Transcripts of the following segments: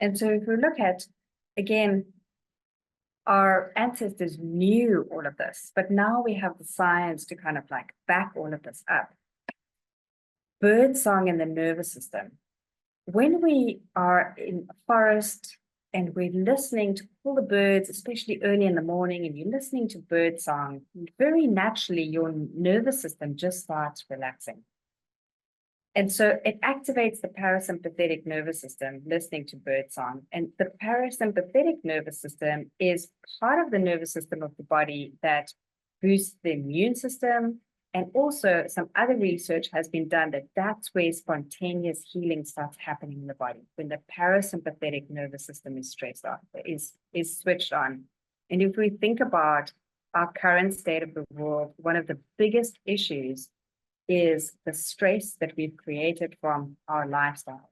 And so if we look at, again, our ancestors knew all of this, but now we have the science to kind of like back all of this up. Bird song in the nervous system. When we are in a forest and we're listening to all the birds, especially early in the morning, and you're listening to bird song, very naturally your nervous system just starts relaxing. And so it activates the parasympathetic nervous system listening to bird song. And the parasympathetic nervous system is part of the nervous system of the body that boosts the immune system. And also some other research has been done that that's where spontaneous healing starts happening in the body, when the parasympathetic nervous system is stressed on, is switched on. And if we think about our current state of the world, one of the biggest issues is the stress that we've created from our lifestyle.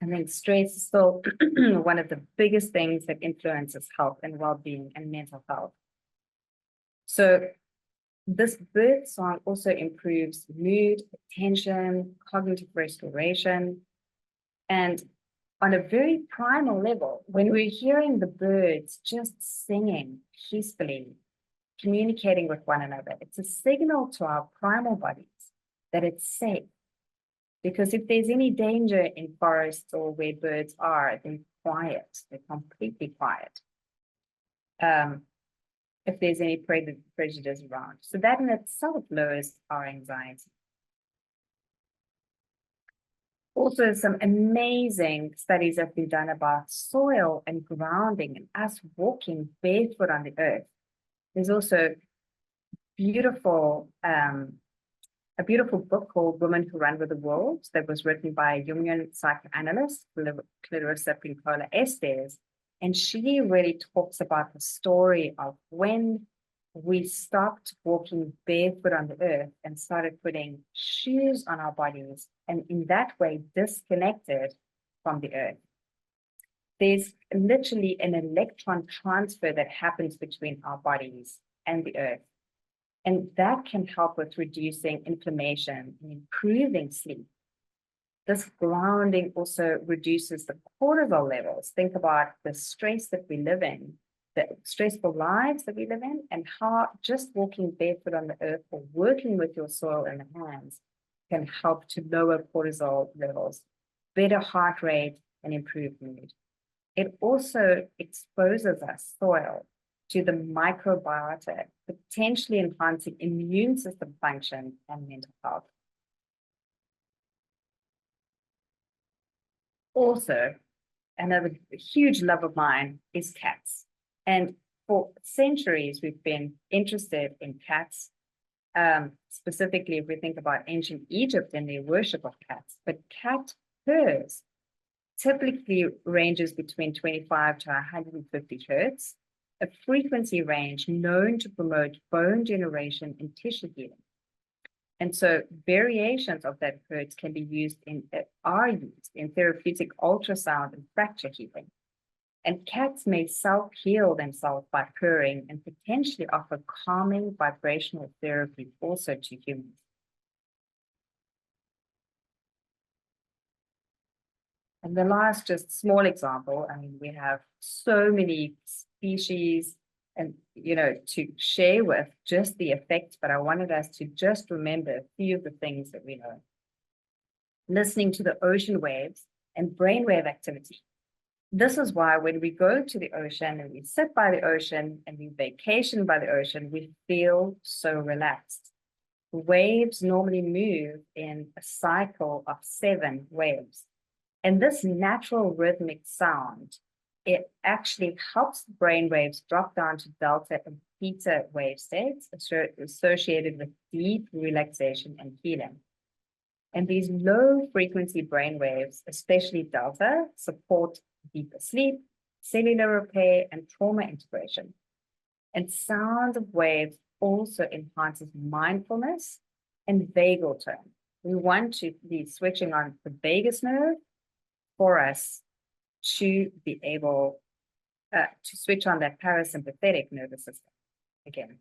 I think stress is still one of the biggest things that influences health and well-being and mental health. So this bird song also improves mood, attention, cognitive restoration. And on a very primal level, when we're hearing the birds just singing peacefully, communicating with one another, it's a signal to our primal bodies that it's safe. Because if there's any danger in forests or where birds are, they're quiet, they're completely quiet. If there's any prejudice around. So that in itself lowers our anxiety. Also, some amazing studies have been done about soil and grounding and us walking barefoot on the earth. There's also beautiful, a beautiful book called Women Who Run with the Wolves that was written by a Jungian psychoanalyst, Clarissa Pinkola Estes. And she really talks about the story of when we stopped walking barefoot on the earth and started putting shoes on our bodies, and in that way disconnected from the earth. There's literally an electron transfer that happens between our bodies and the earth. And that can help with reducing inflammation and improving sleep. This grounding also reduces the cortisol levels. Think about the stress that we live in, the stressful lives that we live in, and how just walking barefoot on the earth or working with your soil in the hands can help to lower cortisol levels, better heart rate, and improve mood. It also exposes us, soil, to the microbiota, potentially enhancing immune system function and mental health. Also, another huge love of mine is cats. And for centuries, we've been interested in cats. Specifically, if we think about ancient Egypt and their worship of cats, but cat purrs typically ranges between 25 to 150 hertz, a frequency range known to promote bone generation and tissue healing. And so variations of that hertz can be used are used in therapeutic ultrasound and fracture healing. And cats may self-heal themselves by purring and potentially offer calming vibrational therapy also to humans. And the last just small example, I mean, we have so many species and, to share with just the effects, but I wanted us to just remember a few of the things that we know. Listening to the ocean waves and brainwave activity. This is why when we go to the ocean and we sit by the ocean and we vacation by the ocean, we feel so relaxed. Waves normally move in a cycle of 7 waves. And this natural rhythmic sound, it actually helps the brain waves drop down to delta and theta wave states associated with deep relaxation and healing. And these low frequency brain waves, especially delta, support deeper sleep, cellular repair, and trauma integration. And sound of waves also enhances mindfulness and vagal tone. We want to be switching on the vagus nerve for us to be able to switch on that parasympathetic nervous system again.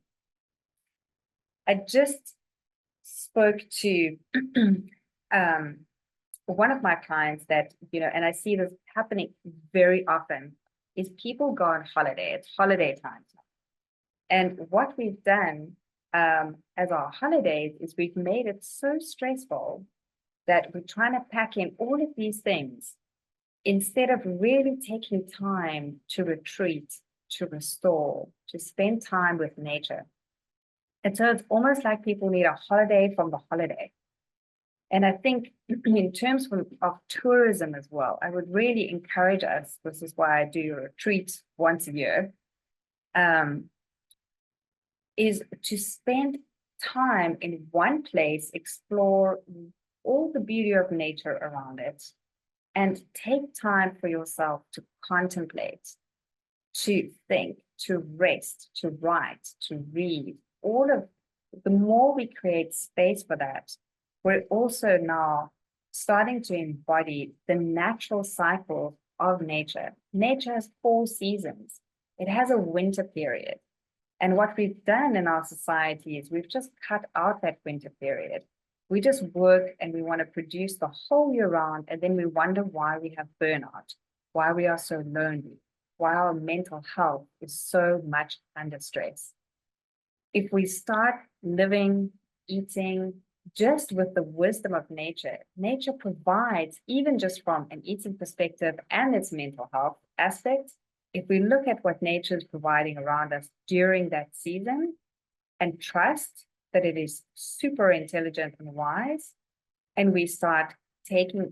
I just spoke to one of my clients that, and I see this happening very often is people go on holiday. It's holiday time. And what we've done as our holidays is we've made it so stressful that we're trying to pack in all of these things instead of really taking time to retreat, to restore, to spend time with nature. And so it's almost like people need a holiday from the holiday. And I think in terms of tourism as well, I would really encourage us, this is why I do a retreat once a year, is to spend time in one place, explore all the beauty of nature around it, and take time for yourself to contemplate, to think, to rest, to write, to read. All of the more we create space for that, we're also now starting to embody the natural cycle of nature. Nature has 4 seasons. It has a winter period. And what we've done in our society is we've just cut out that winter period. We just work and we want to produce the whole year round, and then we wonder why we have burnout, why we are so lonely, why our mental health is so much under stress. If we start living, eating, just with the wisdom of nature, nature provides, even just from an eating perspective and its mental health aspect, if we look at what nature is providing around us during that season and trust that it is super intelligent and wise, and we start taking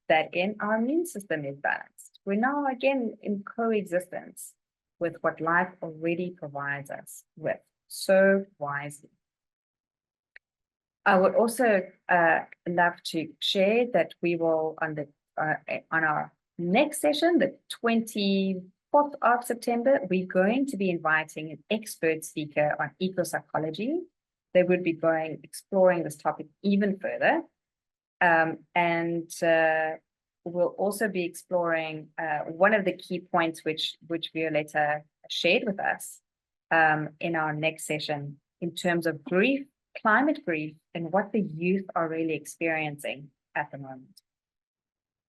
that in, our immune system is balanced. We're now again in coexistence with what life already provides us with so wisely. I would also love to share that we will on our next session, the 24th of September, we're going to be inviting an expert speaker on ecopsychology. They would be exploring this topic even further. We'll also be exploring one of the key points which Violetta shared with us in our next session in terms of grief, climate grief, and what the youth are really experiencing at the moment.